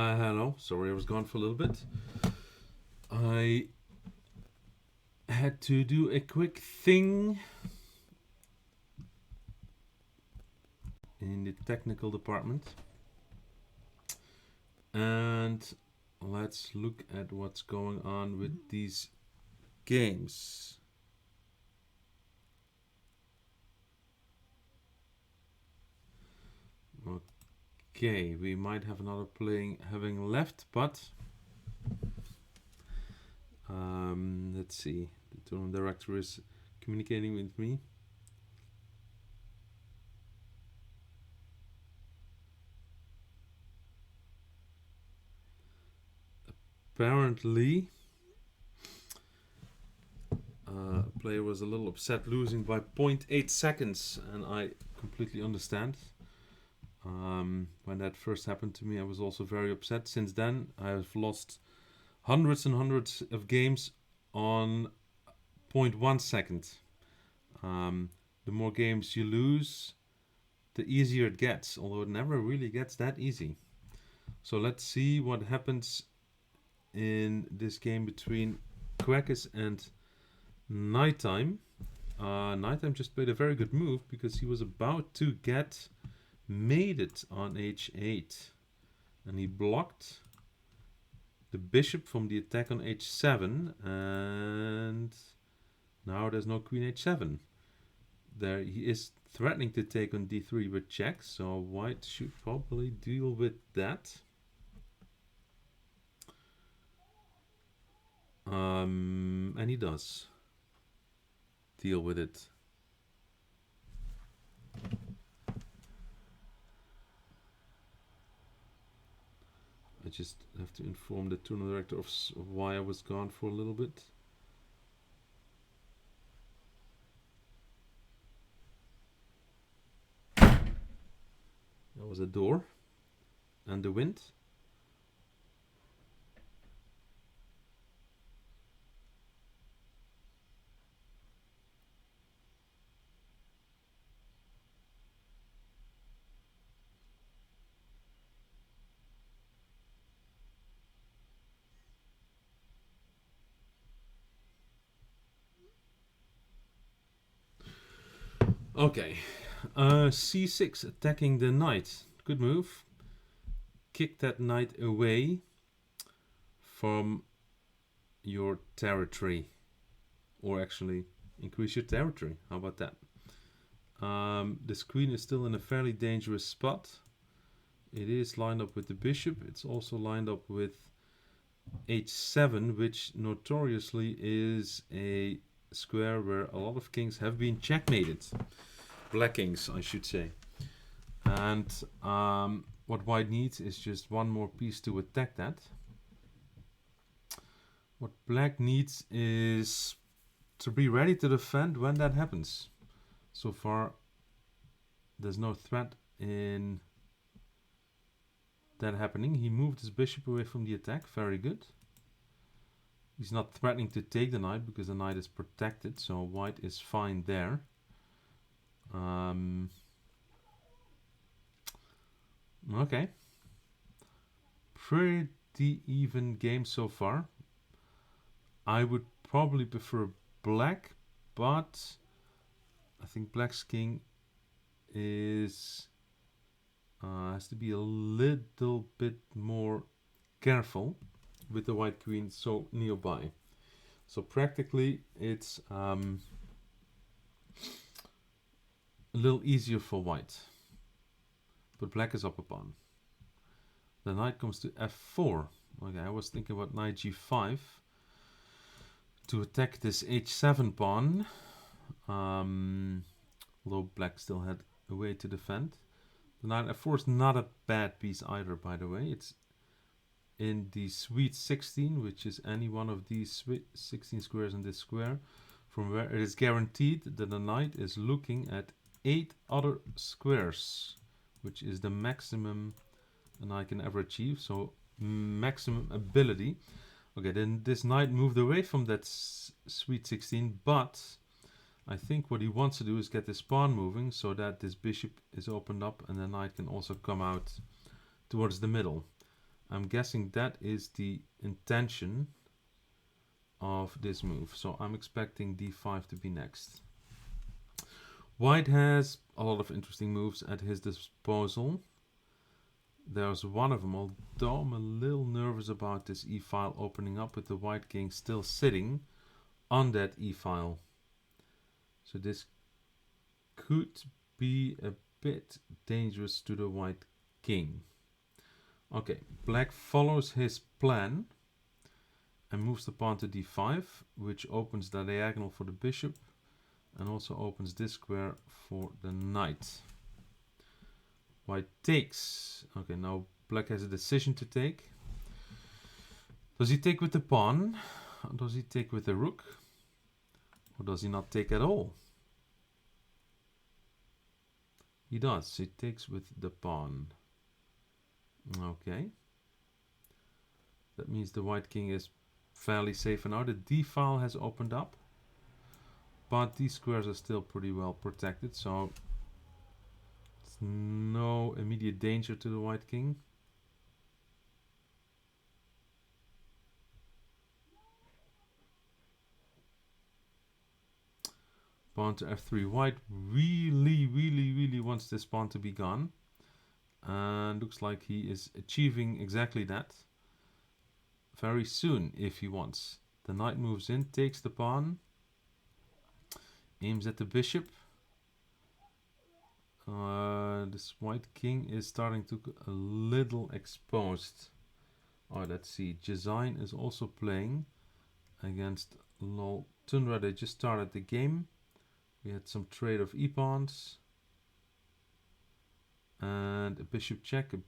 Hello, sorry I was gone for a little bit. I had to do a quick thing in the technical department. And let's look at what's going on with these games. Okay, we might have another having left, but let's see. The tournament director is communicating with me. Apparently, a player was a little upset losing by 0.8 seconds, and I completely understand. When that first happened to me, I was also very upset. Since then, I have lost hundreds and hundreds of games on 0.1 second. The more games you lose, the easier it gets, although it never really gets that easy. So let's see what happens in this game between Quackers and Nighttime. Nighttime just played a very good move because he was about to get mated on h8, and he blocked the bishop from the attack on h7, and now there's no queen h7. There he is threatening to take on d3 with check, so white should probably deal with that. And he does deal with it. I just have to inform the tournament director of why I was gone for a little bit. That was a door and the wind. Okay, c6 attacking the knight. Good move. Kick that knight away from your territory, or actually increase your territory. How about that? This queen is still in a fairly dangerous spot. It is lined up with the bishop. It's also lined up with h7, which notoriously is a square where a lot of kings have been checkmated. Black kings, I should say. And what white needs is just one more piece to attack that. What black needs is to be ready to defend when that happens. So far, there's no threat in that happening. He moved his bishop away from the attack. Very good. He's not threatening to take the knight because the knight is protected, so white is fine there. Okay. Pretty even game so far. I would probably prefer black, but I think black's king is has to be a little bit more careful with the white queen so nearby. So practically it's a little easier for white, but black is up a pawn. The knight comes to f4. Okay, I was thinking about knight g5 to attack this h7 pawn, although black still had a way to defend. The knight f4 is not a bad piece either, by the way. It's in the sweet 16, which is any one of these 16 squares in this square, from where it is guaranteed that the knight is looking at 8 other squares, which is the maximum a knight can ever achieve, so maximum ability. Okay, then this knight moved away from that sweet 16, but I think what he wants to do is get this pawn moving so that this bishop is opened up and the knight can also come out towards the middle. I'm guessing that is the intention of this move. So I'm expecting d5 to be next. White has a lot of interesting moves at his disposal. There's one of them, although I'm a little nervous about this e-file opening up with the white king still sitting on that e-file. So this could be a bit dangerous to the white king. Okay, black follows his plan and moves the pawn to d5, which opens the diagonal for the bishop and also opens this square for the knight. White takes. Okay, now black has a decision to take. Does he take with the pawn? Or does he take with the rook? Or does he not take at all? He does. He takes with the pawn. Okay. That means the white king is fairly safe now. The d-file has opened up. But these squares are still pretty well protected, so it's no immediate danger to the white king. Pawn to f3. White really wants this pawn to be gone. And looks like he is achieving exactly that very soon if he wants. The knight moves in, takes the pawn, aims at the bishop. This white king is starting to get a little exposed. Oh, let's see. Jazine is also playing against Lol Tundra. They just started the game. We had some trade of e-pawns. And a bishop check, a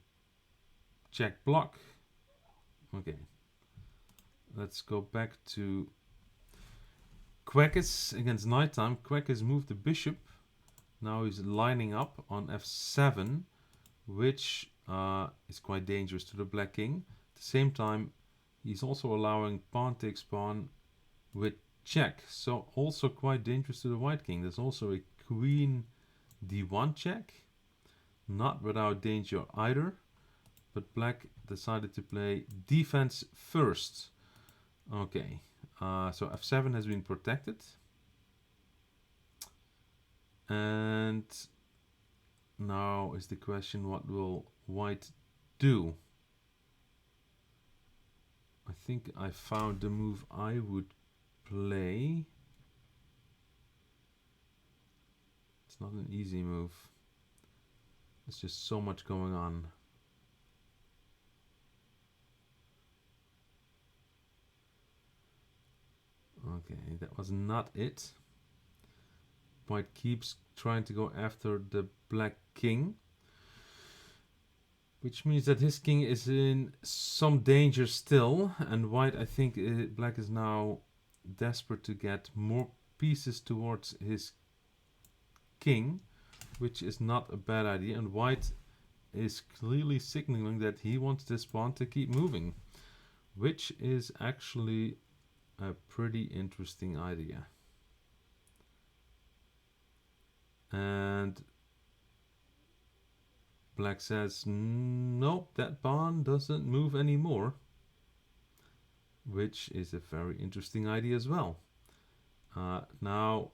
check block. Okay. Let's go back to Quackis against nighttime. Quackis moved the bishop. Now he's lining up on f7, which is quite dangerous to the black king. At the same time, he's also allowing pawn takes pawn with check. So also quite dangerous to the white king. There's also a queen d1 check. Not without danger either. But black decided to play defense first. Okay, so f7 has been protected. And now is the question, what will white do? I think I found the move I would play. It's not an easy move. There's just so much going on. Okay, that was not it. White keeps trying to go after the black king, which means that his king is in some danger still, and white, I think black is now desperate to get more pieces towards his king, which is not a bad idea, and white is clearly signaling that he wants this pawn to keep moving, which is actually a pretty interesting idea. And black says, nope, that pawn doesn't move anymore, which is a very interesting idea as well. Now,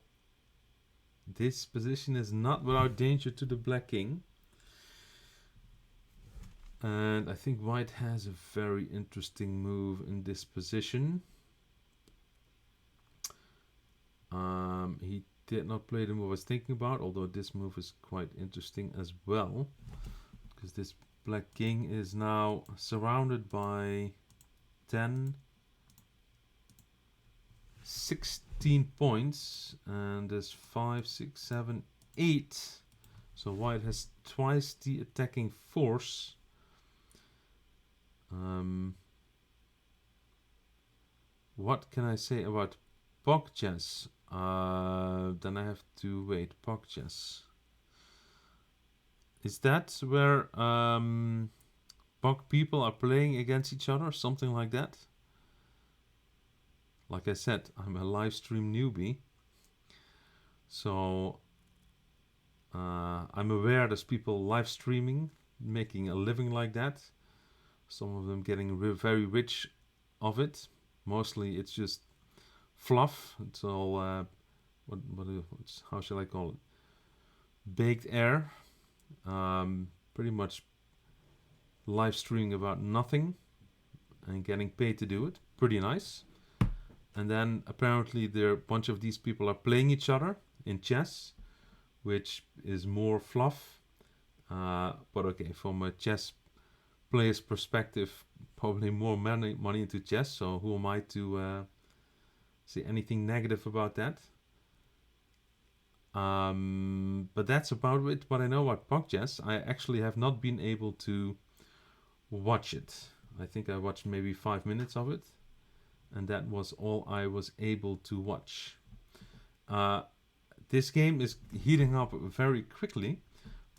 this position is not without danger to the black king. And I think white has a very interesting move in this position. He did not play the move I was thinking about, although this move is quite interesting as well, because this black king is now surrounded by 10, 16 points, and there's 5, 6, 7, 8. So white has twice the attacking force. What can I say about Pog chess? Then I have to wait. Pog chess. Is that where Pog people are playing against each other? Something like that? Like I said, I'm a live stream newbie. So I'm aware there's people live streaming, making a living like that. Some of them getting very rich of it. Mostly it's just fluff. It's all how shall I call it? Baked air. Pretty much live streaming about nothing and getting paid to do it. Pretty nice. And then apparently there a bunch of these people are playing each other in chess, which is more fluff. But okay, from a chess player's perspective, probably more money into chess. So who am I to say anything negative about that? But that's about it. What I know about Pog Chess, I actually have not been able to watch it. I think I watched maybe 5 minutes of it, and that was all I was able to watch. This game is heating up very quickly,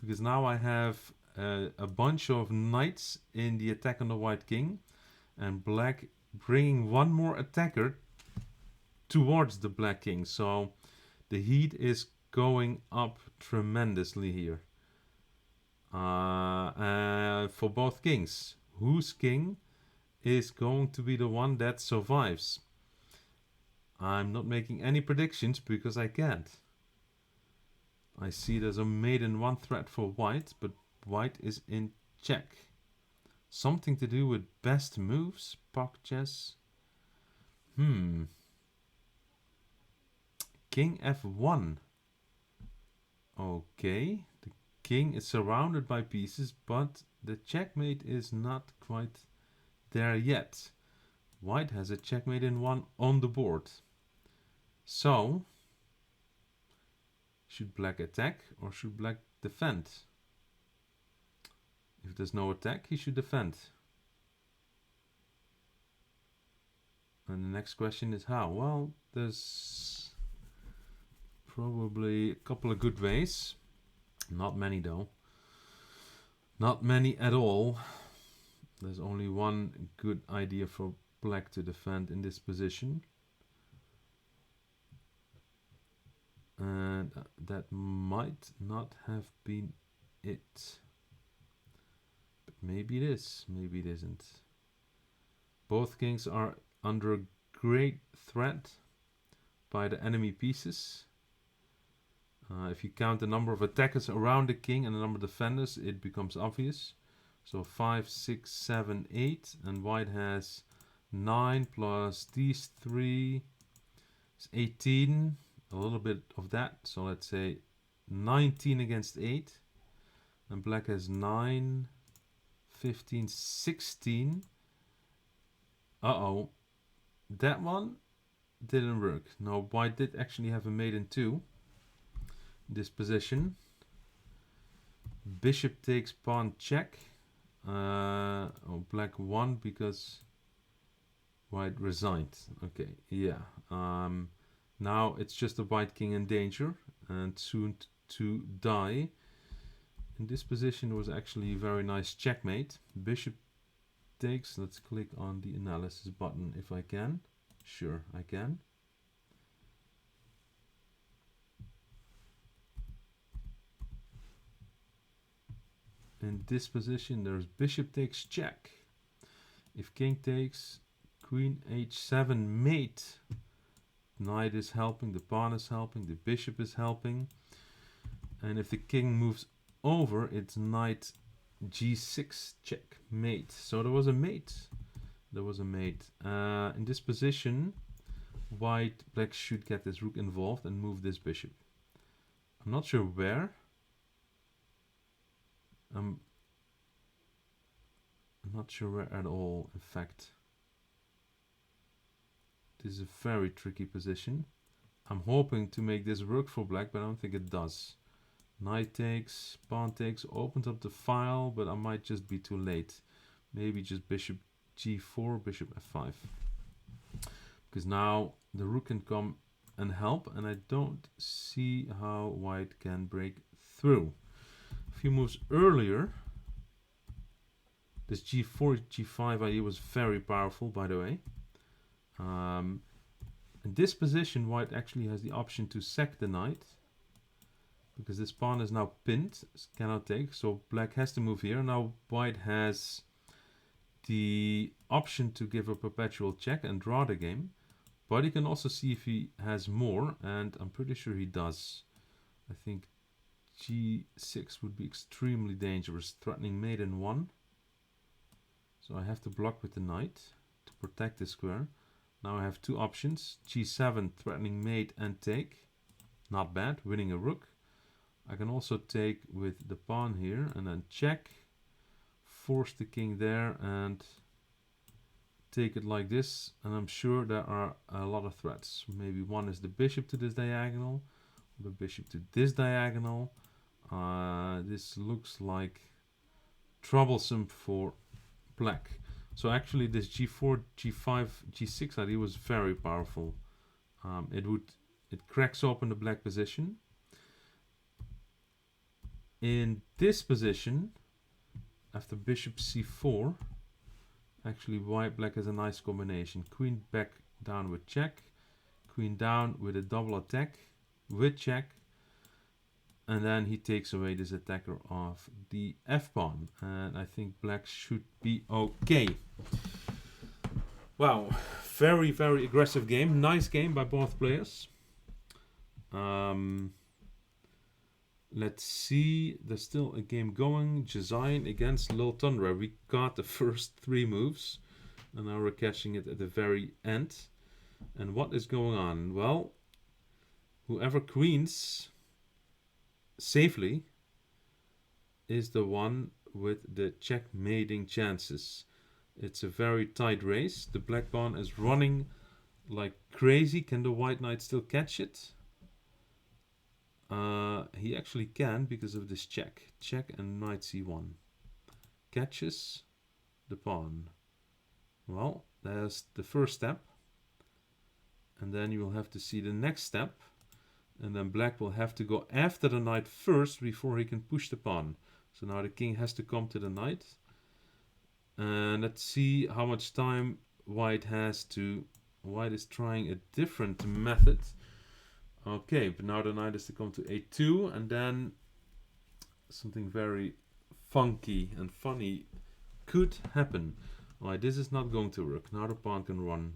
because now I have a bunch of knights in the attack on the White King, and Black bringing one more attacker towards the Black King. So the heat is going up tremendously here. For both kings. Whose king is going to be the one that survives? I'm not making any predictions because I can't. I see there's a mate in one threat for white, but white is in check. Something to do with best moves, Pog Chess. King f1. Okay, the king is surrounded by pieces, but the checkmate is not quite there yet. White has a checkmate in one on the board. So, should black attack or should black defend? If there's no attack, he should defend. And the next question is how? Well, there's probably a couple of good ways. Not many though. Not many at all. There's only one good idea for black to defend in this position. And that might not have been it. But maybe it is, maybe it isn't. Both kings are under great threat by the enemy pieces. If you count the number of attackers around the king and the number of defenders, it becomes obvious. So 5, 6, 7, 8, and white has 9 plus these 3 is 18. A little bit of that, so let's say 19 against 8. And black has 9, 15, 16. Uh-oh. That one didn't work. No, white did actually have a mate in 2. This position. Bishop takes pawn check. Black won because white resigned. Okay, yeah. Now it's just a white king in danger and soon to die. In this position was actually a very nice checkmate. Bishop takes. Let's click on the analysis button if I can. Sure, I can. In this position there's bishop takes check. If king takes, queen h7 mate. Knight is helping, the pawn is helping, the bishop is helping. And if the king moves over, it's knight g6 check mate. So there was a mate. There was a mate. In this position, black should get this rook involved and move this bishop. I'm not sure where. I'm not sure where at all, in fact. This is a very tricky position. I'm hoping to make this work for black, but I don't think it does. Knight takes, pawn takes, opens up the file, but I might just be too late. Maybe just bishop g4, bishop f5. Because now the rook can come and help, and I don't see how white can break through. A few moves earlier, this g4, g5 idea was very powerful, by the way. In this position, white actually has the option to sack the knight, because this pawn is now pinned, cannot take, so black has to move here. Now white has the option to give a perpetual check and draw the game, but he can also see if he has more, and I'm pretty sure he does. I think g6 would be extremely dangerous, threatening mate in 1. So I have to block with the knight to protect the square. Now I have 2 options, g7 threatening mate and take. Not bad, winning a rook. I can also take with the pawn here and then check, force the king there and take it like this, and I'm sure there are a lot of threats. Maybe one is the bishop to this diagonal, or the bishop to this diagonal. This looks like troublesome for black. So actually this g4, g5, g6 idea was very powerful. It cracks open the black position. In this position, after bishop c4, actually white black has a nice combination. Queen back down with check, queen down with a double attack with check, and then he takes away this attacker of the f-pawn, and I think black should be okay. Wow, very, very aggressive game. Nice game by both players. Let's see, there's still a game going. Jazain against Lil Tundra. We got the first 3 moves, and now we're catching it at the very end. And what is going on? Well, whoever queens safely is the one with the checkmating chances. It's a very tight race. The black pawn is running like crazy. Can the white knight still catch it? He actually can because of this check. Check and knight c1. Catches the pawn. Well, there's the first step. And then you will have to see the next step. And then black will have to go after the knight first before he can push the pawn. So now the king has to come to the knight. And let's see how much time white has to... White is trying a different method. Okay, but now the knight is to come to a2, and then something very funky and funny could happen. Alright, this is not going to work. Now the pawn can run.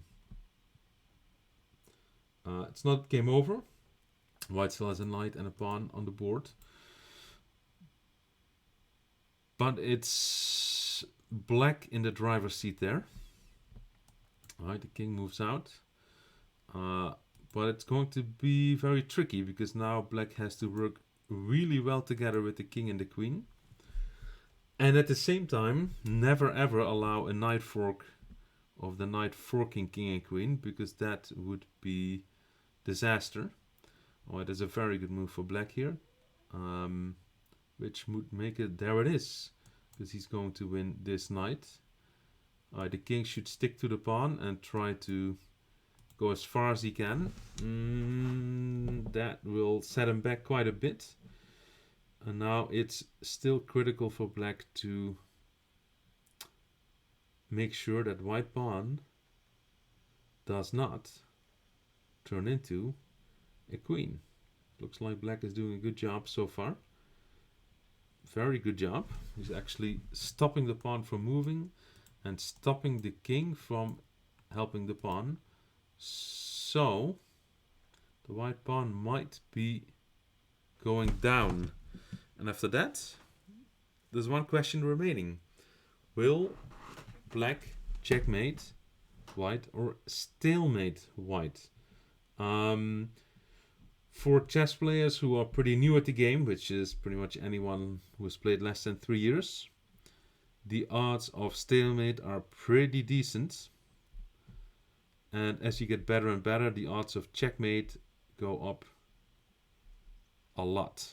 It's not game over. White still has a knight and a pawn on the board. But it's black in the driver's seat there. Alright, the king moves out. But it's going to be very tricky because now black has to work really well together with the king and the queen. And at the same time, never ever allow a knight fork of the knight forking king and queen, because that would be disaster. Oh, it is a very good move for black here. Which would make it, there it is. Because he's going to win this knight. The king should stick to the pawn and try to go as far as he can. That will set him back quite a bit. And now it's still critical for black to make sure that white pawn does not turn into a queen. Looks like black is doing a good job so far. Very good job. He's actually stopping the pawn from moving and stopping the king from helping the pawn. So the white pawn might be going down. And after that, there's one question remaining. Will black checkmate white or stalemate white? For chess players who are pretty new at the game, which is pretty much anyone who has played less than 3 years, the odds of stalemate are pretty decent. And as you get better and better, the odds of checkmate go up a lot.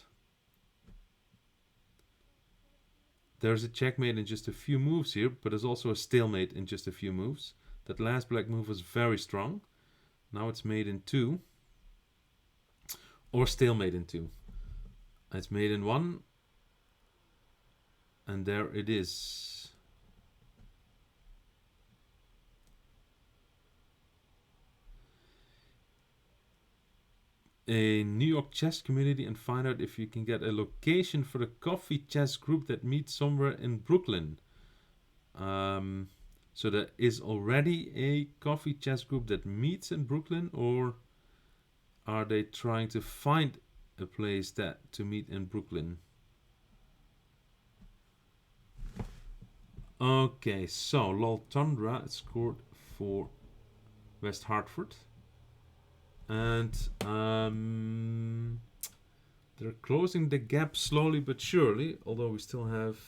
There's a checkmate in just a few moves here, but there's also a stalemate in just a few moves. That last black move was very strong. Now it's made in 2. Or stalemate in 2. It's made in 1. And there it is. A New York chess community and find out if you can get a location for the coffee chess group that meets somewhere in Brooklyn. So there is already a coffee chess group that meets in Brooklyn, or are they trying to find a place that to meet in Brooklyn? Okay, so Lol Tundra scored for West Hartford. And they're closing the gap slowly but surely, although we still have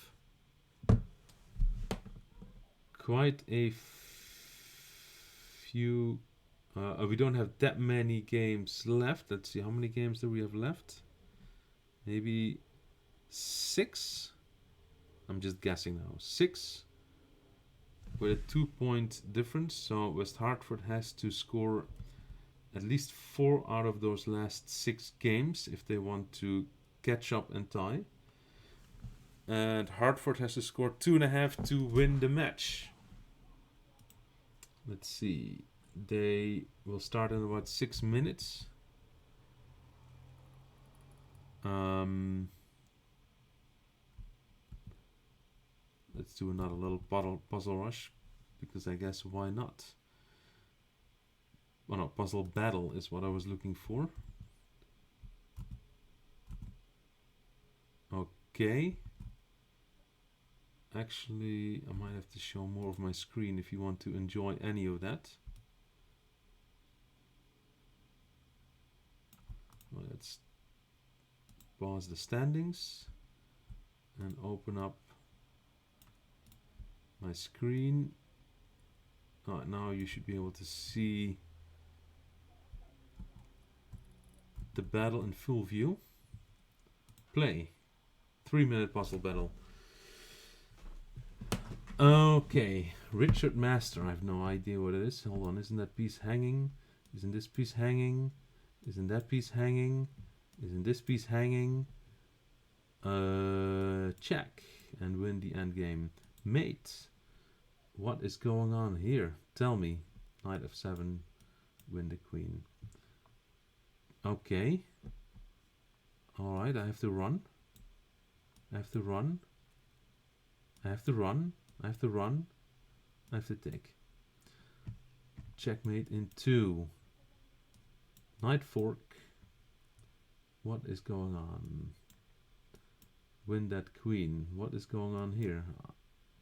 quite a few. We don't have that many games left. Let's see, how many games do we have left? Maybe 6? I'm just guessing now. 6 with a 2-point difference. So West Hartford has to score at least 4 out of those last 6 games if they want to catch up and tie. And Hartford has to score 2.5 to win the match. Let's see. They will start in about 6 minutes. Let's do another little puzzle rush, because I guess why not? Oh no, puzzle battle is what I was looking for. Okay. Actually, I might have to show more of my screen if you want to enjoy any of that. Well, let's pause the standings and open up my screen. Now you should be able to see the battle in full view. Play. 3-minute puzzle battle. Okay, Richard Master. I have no idea what it is. Hold on, isn't that piece hanging? Isn't this piece hanging? Isn't that piece hanging? Isn't this piece hanging? Check and win the end game. Mate, what is going on here? Tell me. Knight f7, win the queen. Okay. Alright, I have to run. I have to run. I have to run. I have to run. I have to take. Checkmate in 2. Knight fork. What is going on? Win that queen. What is going on here?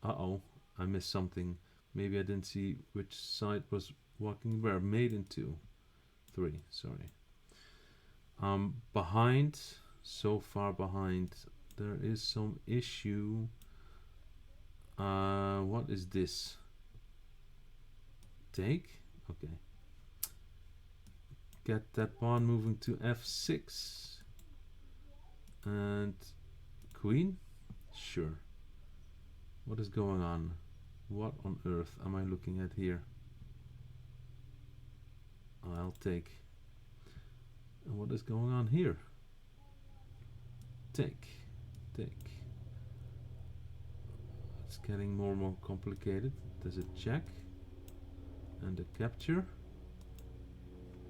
Uh-oh, I missed something. Maybe I didn't see which side was walking where. Mate in 2. 3, sorry. Behind, so far behind. There is some issue. What is this? Take? Okay. Get that pawn moving to f6. And queen? Sure. What is going on? What on earth am I looking at here? I'll take. And what is going on here? Take. Take. It's getting more and more complicated. There's a check. And a capture.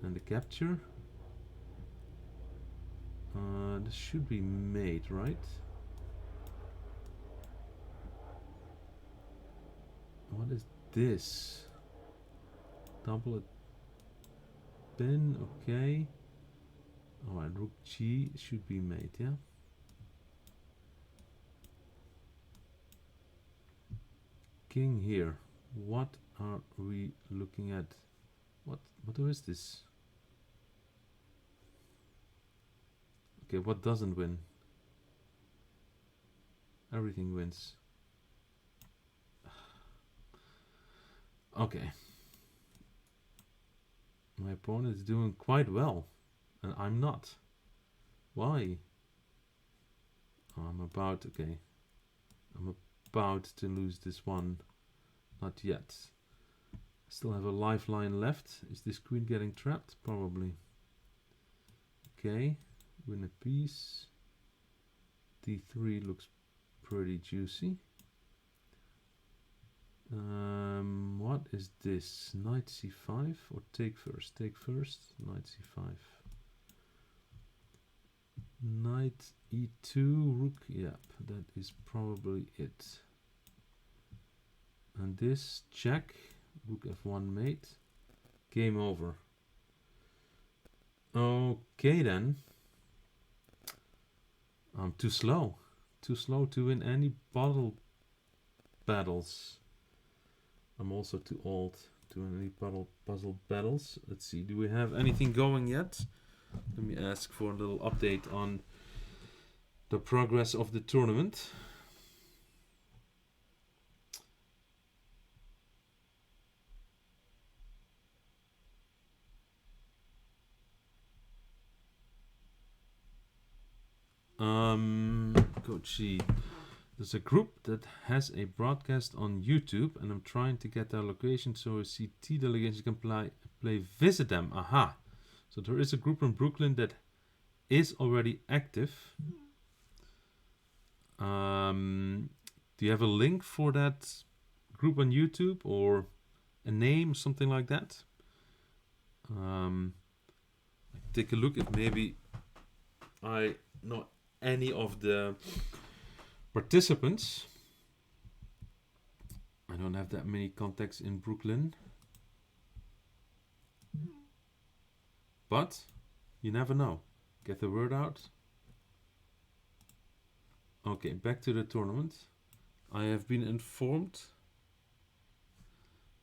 And a capture. This should be mate, right? What is this? Double a pin, okay. Alright, rook g should be mate, yeah? King here. What are we looking at? What is this? Okay, what doesn't win? Everything wins. Okay. My opponent is doing quite well, and I'm not. Why? Oh, I'm about to lose this one. Not yet. Still have a lifeline left. Is this queen getting trapped? Probably. Okay. Win a piece. d3 looks pretty juicy. What is this? Knight c5 or take first? Take first. Knight c5. Knight e2, rook. Yep, that is probably it. And this check. Rook f1 mate. Game over. Okay then. I'm too slow. Too slow to win any puzzle battles. I'm also too old to win any puzzle battles. Let's see, do we have anything going yet? Let me ask for a little update on the progress of the tournament. Coach C. There's a group that has a broadcast on YouTube, and I'm trying to get their location so a CT delegation can play visit them. Aha. So there is a group in Brooklyn that is already active. Do you have a link for that group on YouTube or a name, something like that? Take a look if maybe I know any of the participants. I don't have that many contacts in Brooklyn, but you never know. Get the word out. Okay, back to the tournament. I have been informed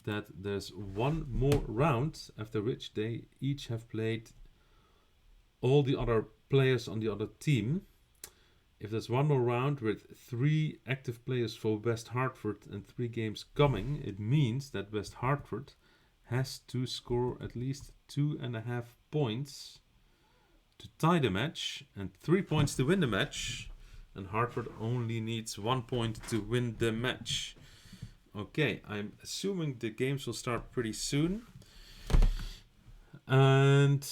that there's one more round after which they each have played all the other players on the other team. If there's one more round with 3 active players for West Hartford and 3 games coming, it means that West Hartford has to score at least 2.5 points to tie the match and 3 points to win the match. And Hartford only needs 1 point to win the match. Okay, I'm assuming the games will start pretty soon. And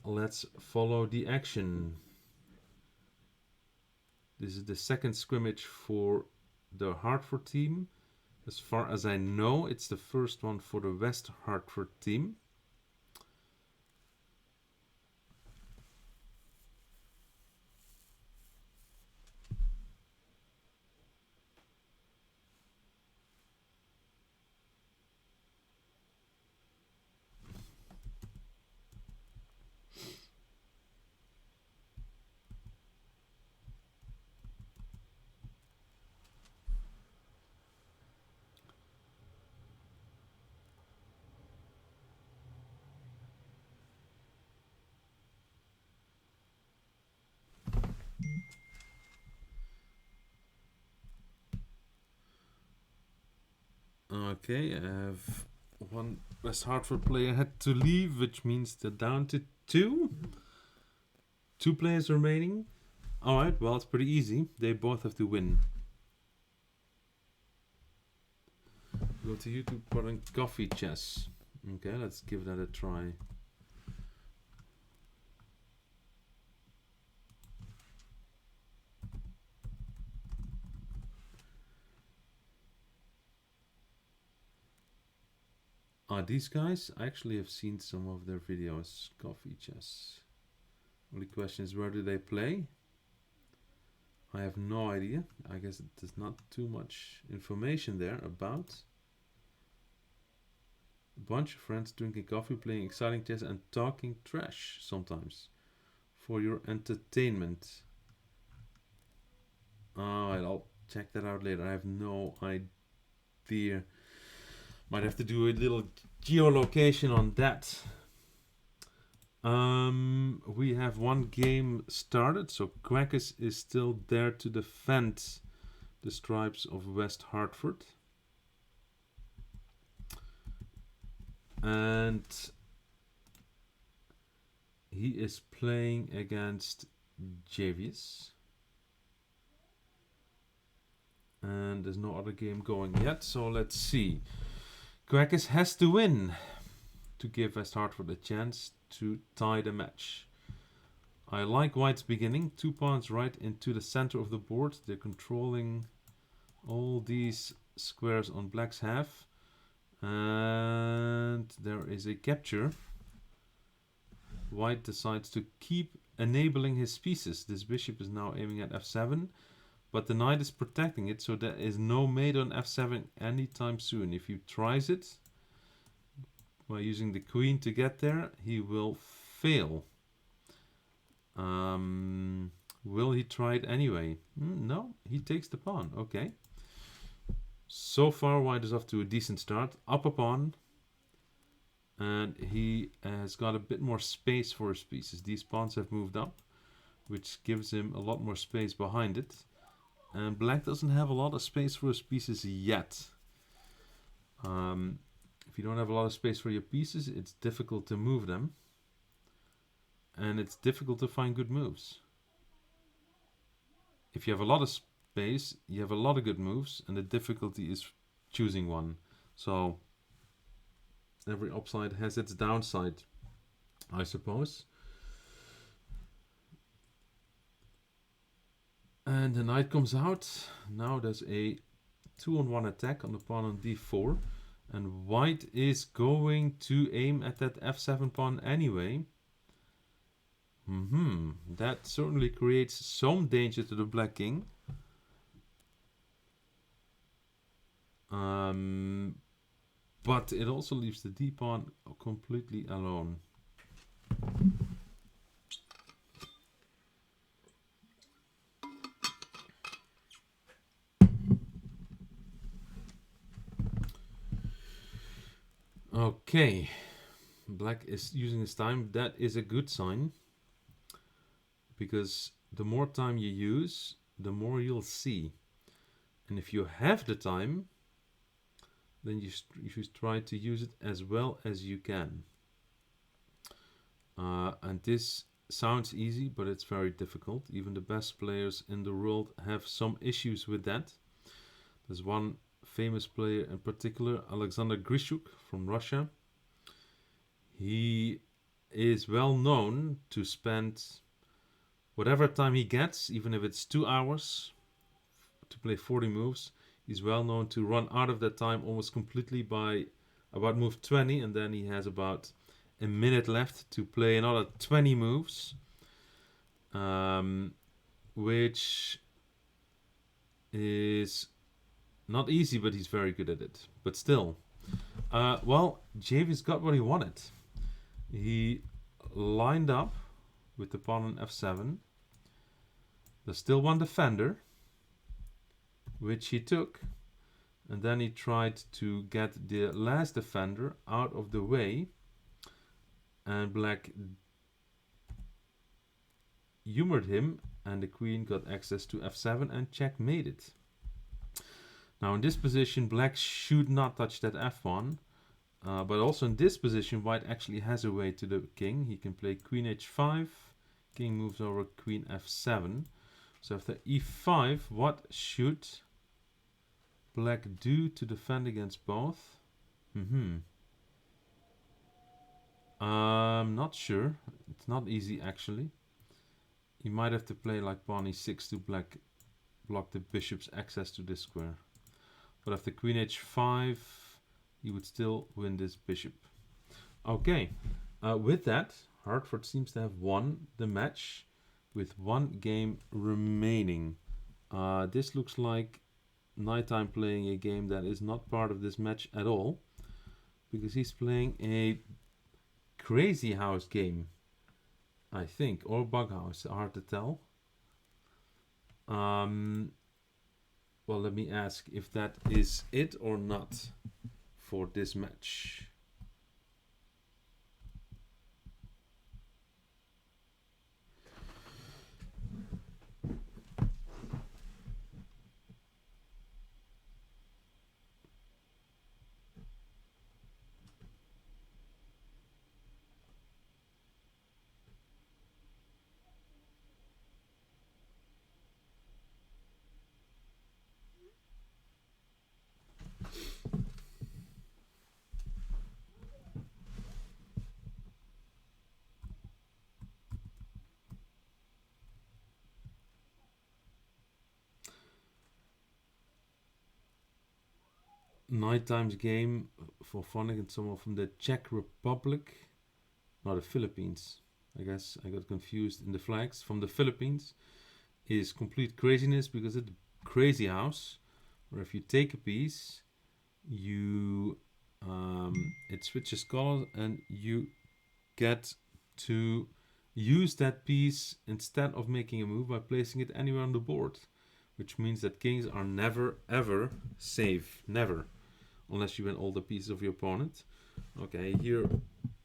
let's follow the action. This is the second scrimmage for the Hartford team. As far as I know, it's the first one for the West Hartford team. Okay, I have one West Hartford player had to leave, which means they're down to 2. 2 players remaining. Alright, well, it's pretty easy. They both have to win. Go to YouTube, put in coffee chess. Okay, let's give that a try. These guys, I actually have seen some of their videos. Coffee chess. Only question is, where do they play? I have no idea. I guess there's not too much information there about. A bunch of friends drinking coffee, playing exciting chess and talking trash sometimes for your entertainment. Alright, I'll check that out later. I have no idea. Might have to do a little geolocation on that. We have one game started, so Quackers is still there to defend the stripes of West Hartford. And he is playing against Javius. And there's no other game going yet, so let's see. Quackers has to win to give West Hartford a chance to tie the match. I like White's beginning. 2 pawns right into the center of the board. They're controlling all these squares on Black's half. And there is a capture. White decides to keep enabling his pieces. This bishop is now aiming at f7. but the knight is protecting it, so there is no mate on f7 anytime soon. If he tries it by using the queen to get there, he will fail. Will he try it anyway? No, he takes the pawn. Okay. So far, white is off to a decent start. Up a pawn. And he has got a bit more space for his pieces. These pawns have moved up, which gives him a lot more space behind it. And black doesn't have a lot of space for his pieces yet. If you don't have a lot of space for your pieces, it's difficult to move them. And it's difficult to find good moves. If you have a lot of space, you have a lot of good moves, and the difficulty is choosing one. So every upside has its downside, I suppose. And the knight comes out. Now there's a 2-on-1 attack on the pawn on d4. And white is going to aim at that f7 pawn anyway. That certainly creates some danger to the black king. But it also leaves the d pawn completely alone. Okay, black is using his time. That is a good sign, because the more time you use, the more you'll see. And if you have the time, then you should try to use it as well as you can. And this sounds easy, but it's very difficult. Even the best players in the world have some issues with that. There's one famous player in particular, Alexander Grishuk from Russia. He is well known to spend whatever time he gets, even if it's 2 hours to play 40 moves. He's well known to run out of that time almost completely by about move 20, and then he has about a minute left to play another 20 moves, which is not easy, but he's very good at it. But still, well, Javis got what he wanted. He lined up with the pawn on f7. There's still one defender, which he took, and then he tried to get the last defender out of the way, and black humored him, and the queen got access to f7 and checkmated. Now in this position, black should not touch that f1, but also in this position, white actually has a way to the king. He can play queen h5, king moves over queen f7. So after e5, what should black do to defend against both? I'm not sure. It's not easy actually. He might have to play like pawn e6 to block the bishop's access to this square. But after queen h5, he would still win this bishop. Okay, with that, Hartford seems to have won the match with 1 game remaining. This looks like Nighttime playing a game that is not part of this match at all, because he's playing a Crazy House game, I think, or Bug House, hard to tell. Well, let me ask if that is it or not for this match. Nighttime's game for Phonic and someone from the Czech Republic, not the Philippines. I guess I got confused in the flags. From the Philippines is complete craziness because it's a crazy house where if you take a piece, you it switches colors and you get to use that piece instead of making a move by placing it anywhere on the board, which means that kings are never ever safe, never, unless you win all the pieces of your opponent. Okay, here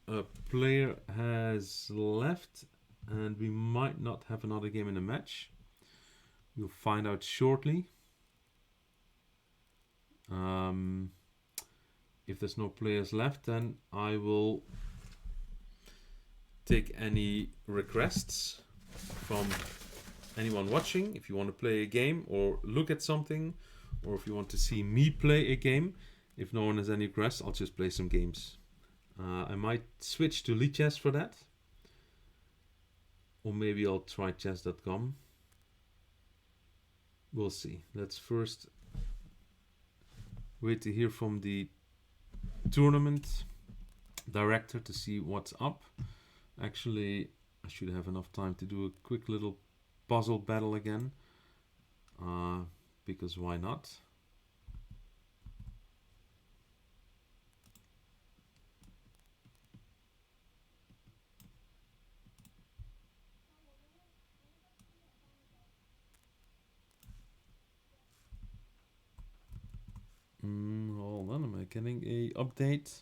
a player has left and we might not have another game in the match. We'll find out shortly. If there's no players left, then I will take any requests from anyone watching. If you want to play a game or look at something, or if you want to see me play a game, if no one has any requests, I'll just play some games. I might switch to Lichess for that, or maybe I'll try chess.com. We'll see. Let's first wait to hear from the tournament director to see what's up. Actually, I should have enough time to do a quick little puzzle battle again, because why not? Hold on, am I getting a update?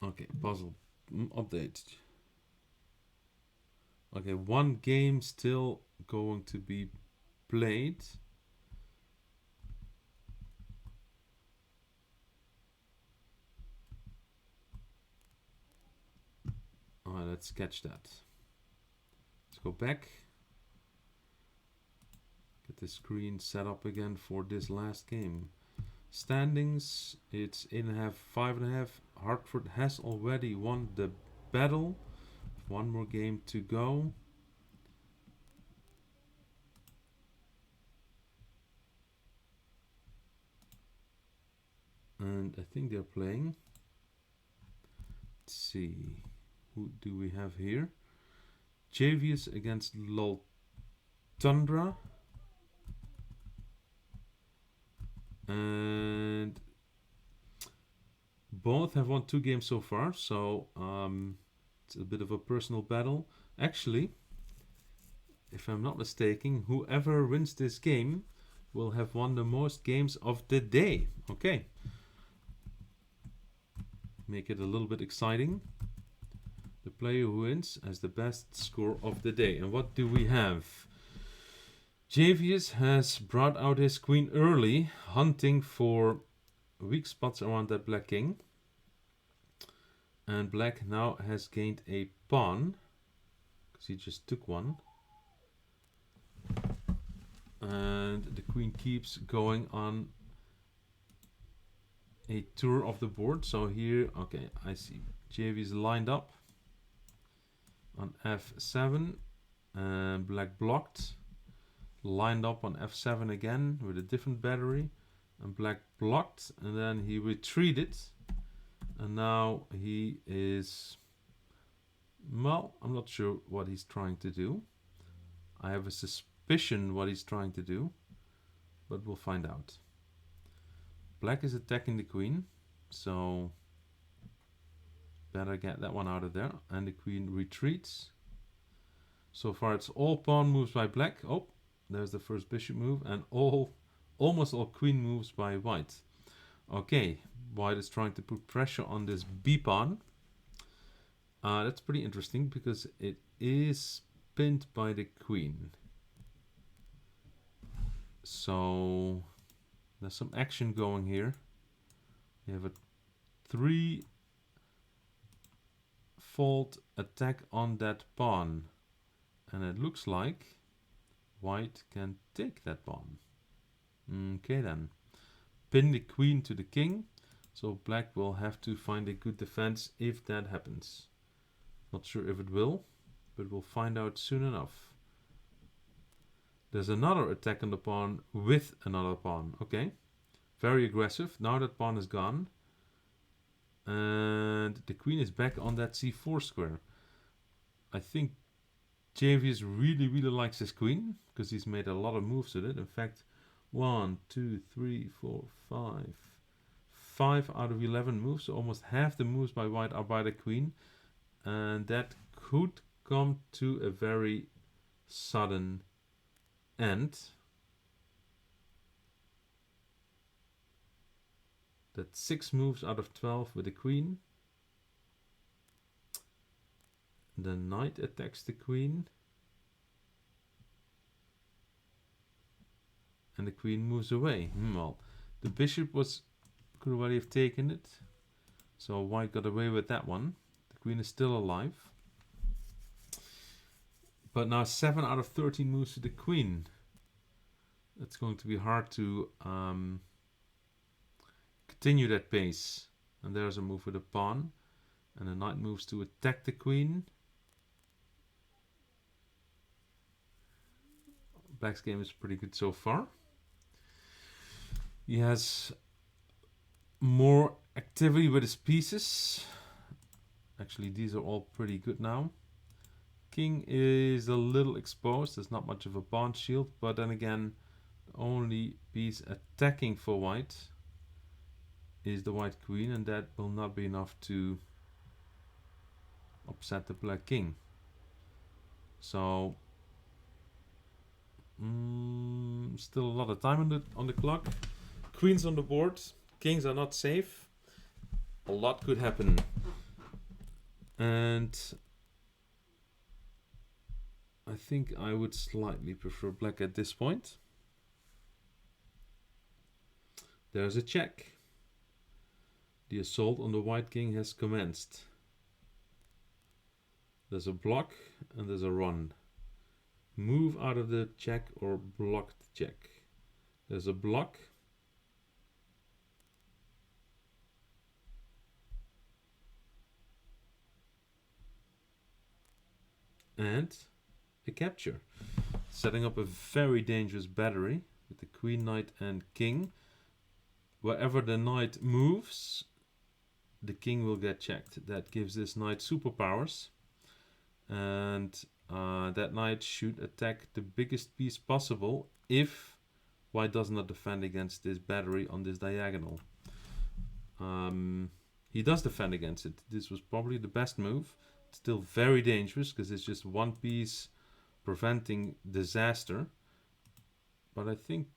Okay, puzzle update. Okay, one game still going to be played. Alright, let's catch that. Let's go back. Get the screen set up again for this last game. Standings, it's 8.5, 5.5. Hartford has already won the battle. One more game to go. And I think they're playing. Let's see. Who do we have here? Javius against Lol Tundra. And both have won 2 games so far, so it's a bit of a personal battle. Actually, if I'm not mistaken, whoever wins this game will have won the most games of the day. Okay. Make it a little bit exciting. The player who wins has the best score of the day. And what do we have? Javius has brought out his queen early, hunting for weak spots around that black king. And black now has gained a pawn, because he just took one. And the queen keeps going on a tour of the board. So here, okay, I see. Javius lined up on f7, and black blocked. Lined up on f7 again with a different battery, and black blocked, and then he retreated, and now he is, well, I'm not sure what he's trying to do. I have a suspicion what he's trying to do, but we'll find out. Black is attacking the queen, so better get that one out of there, and the queen retreats. So far it's all pawn moves by black. Oh, there's the first bishop move, and almost all queen moves by white. Okay, white is trying to put pressure on this b pawn. That's pretty interesting because it is pinned by the queen. So there's some action going here. We have a 3-fold attack on that pawn, and it looks like white can take that pawn. Okay then. Pin the queen to the king. So black will have to find a good defense if that happens. Not sure if it will, but we'll find out soon enough. There's another attack on the pawn with another pawn. Okay. Very aggressive. Now that pawn is gone. And the queen is back on that c4 square. I think Javius really, really likes his queen, because he's made a lot of moves with it. In fact, 1, 2, 3, 4, 5. 5 out of 11 moves, so almost half the moves by white are by the queen. And that could come to a very sudden end. That's 6 moves out of 12 with the queen. The knight attacks the queen. And the queen moves away. Well, the bishop could already have taken it. So white got away with that one. The queen is still alive. But now 7 out of 13 moves to the queen. It's going to be hard to continue that pace. And there's a move with a pawn. And the knight moves to attack the queen. Black's game is pretty good so far. He has more activity with his pieces. Actually, these are all pretty good now. King is a little exposed. There's not much of a pawn shield. But then again, the only piece attacking for white is the white queen. And that will not be enough to upset the black king. So still a lot of time on the clock. Queens on the board. Kings are not safe. A lot could happen. And I think I would slightly prefer black at this point. There's a check. The assault on the white king has commenced. There's a block and there's a run. Move out of the check or block the check. There's a block. And a capture. Setting up a very dangerous battery with the queen, knight and king. Wherever the knight moves, the king will get checked. That gives this knight superpowers. And that knight should attack the biggest piece possible if white does not defend against this battery on this diagonal. He does defend against it. This was probably the best move. It's still very dangerous because it's just one piece preventing disaster. But I think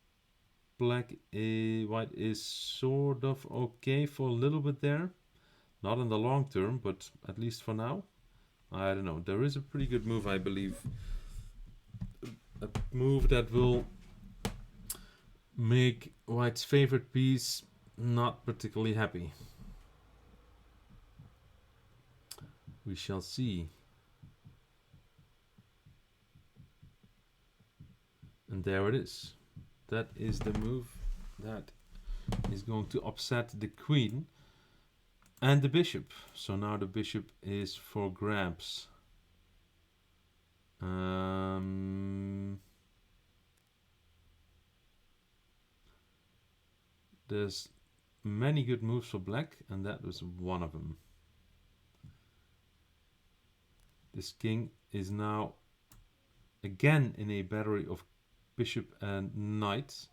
white is sort of okay for a little bit there. Not in the long term, but at least for now. I don't know. There is a pretty good move, I believe. A move that will make white's favorite piece not particularly happy. We shall see. And there it is. That is the move that is going to upset the queen and the bishop. So now the bishop is for grabs. There's many good moves for black, and that was one of them. This king is now again in a battery of bishop and knight,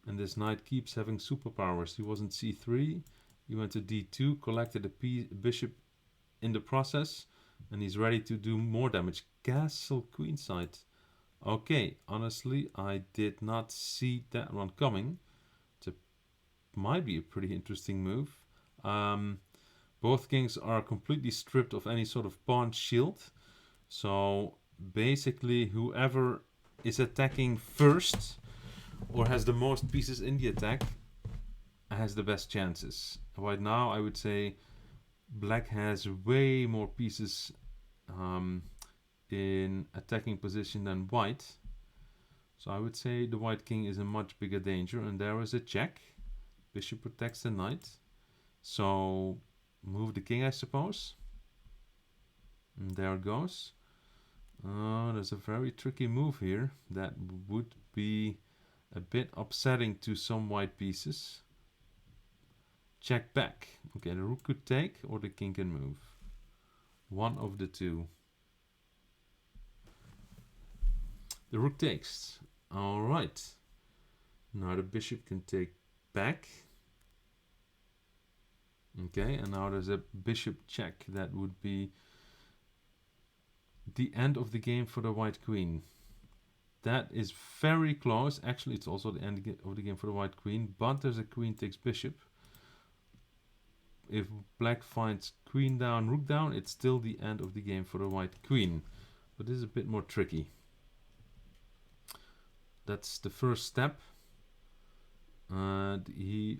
and this knight keeps having superpowers. He was in c3, he went to d2, collected a bishop in the process, and he's ready to do more damage. Castle queenside. Okay, honestly, I did not see that one coming. Might be a pretty interesting move. Both kings are completely stripped of any sort of pawn shield. So basically whoever is attacking first or has the most pieces in the attack has the best chances. Right now I would say black has way more pieces in attacking position than white. So I would say the white king is in much bigger danger, and there is a check. Bishop protects the knight. So move the king, I suppose. And there it goes. There's a very tricky move here that would be a bit upsetting to some white pieces. check back. Okay, the rook could take or the king can move. One of the two. The rook takes. Alright. Now the bishop can take back. Okay, and now there's a bishop check. That would be the end of the game for the white queen. That is very close. Actually, it's also the end of the game for the white queen, but there's a queen takes bishop. If black finds queen down, rook down, it's still the end of the game for the white queen. But this is a bit more tricky. That's the first step. And he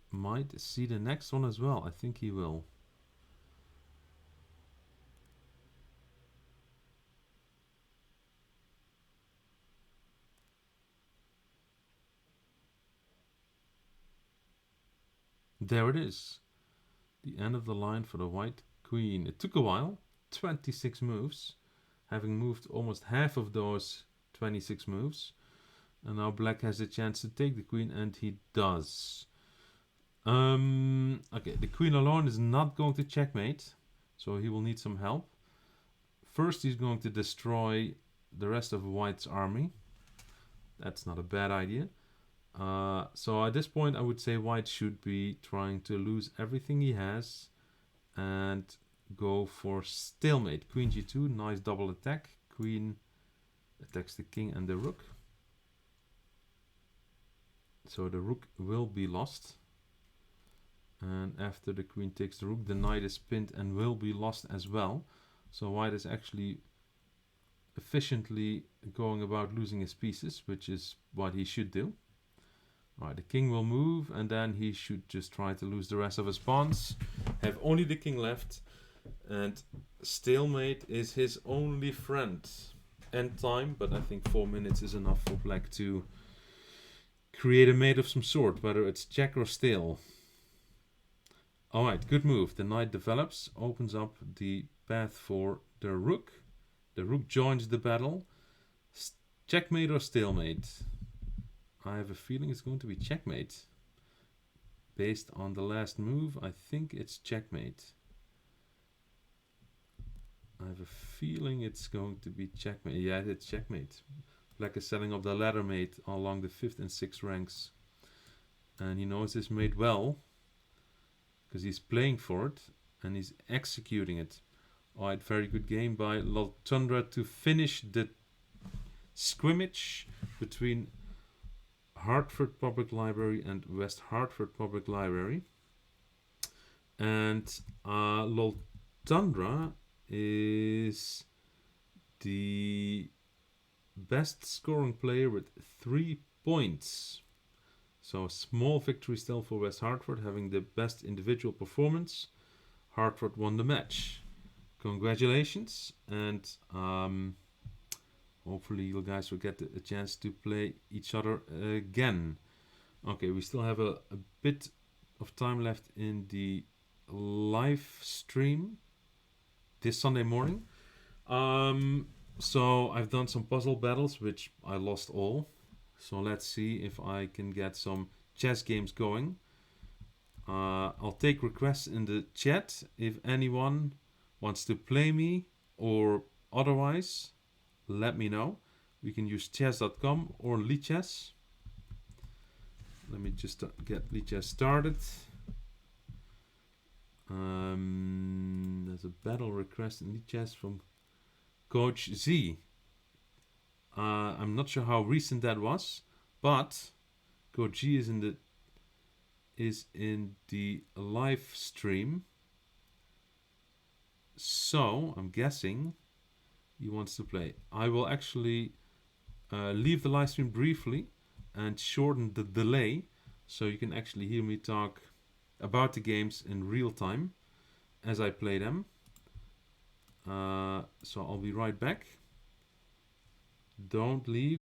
might see the next one as well. I think he will. There it is. The end of the line for the white queen. It took a while. 26 moves. Having moved almost half of those 26 moves. And now black has a chance to take the queen, and he does. Okay, the queen alone is not going to checkmate. So he will need some help. First he's going to destroy the rest of white's army. That's not a bad idea. So at this point I would say white should be trying to lose everything he has and go for stalemate. Queen g2, nice double attack. Queen attacks the king and the rook. So the rook will be lost. And after the queen takes the rook, the knight is pinned and will be lost as well. So white is actually efficiently going about losing his pieces, which is what he should do. Alright, the king will move, and then he should just try to lose the rest of his pawns. Have only the king left, and stalemate is his only friend. End time, but I think 4 minutes is enough for black to create a mate of some sort, whether it's check or stale. Alright, good move. The knight develops, opens up the path for the rook. The rook joins the battle. Checkmate or stalemate? I have a feeling it's going to be checkmate. Based on the last move, I think it's checkmate. I have a feeling it's going to be checkmate. Yeah, it's checkmate. Black is setting up the ladder mate along the 5th and 6th ranks. And he knows this mate well, because he's playing for it and he's executing it. Alright, very good game by Tundra to finish the scrimmage between Hartford Public Library and West Hartford Public Library. And Tundra is the best scoring player with 3 points. So a small victory still for West Hartford, having the best individual performance. Hartford won the match. Congratulations, and hopefully you guys will get a chance to play each other again. Okay, we still have a bit of time left in the live stream this Sunday morning. So I've done some puzzle battles, which I lost all. So let's see if I can get some chess games going. I'll take requests in the chat if anyone wants to play me or otherwise. Let me know. We can use chess.com or Lichess. Let me just get Lichess started. There's a battle request in Lichess from Coach Z. I'm not sure how recent that was, but Coach Z is in the live stream. So I'm guessing he wants to play. I will actually leave the live stream briefly and shorten the delay so you can actually hear me talk about the games in real time as I play them. So I'll be right back. Don't leave.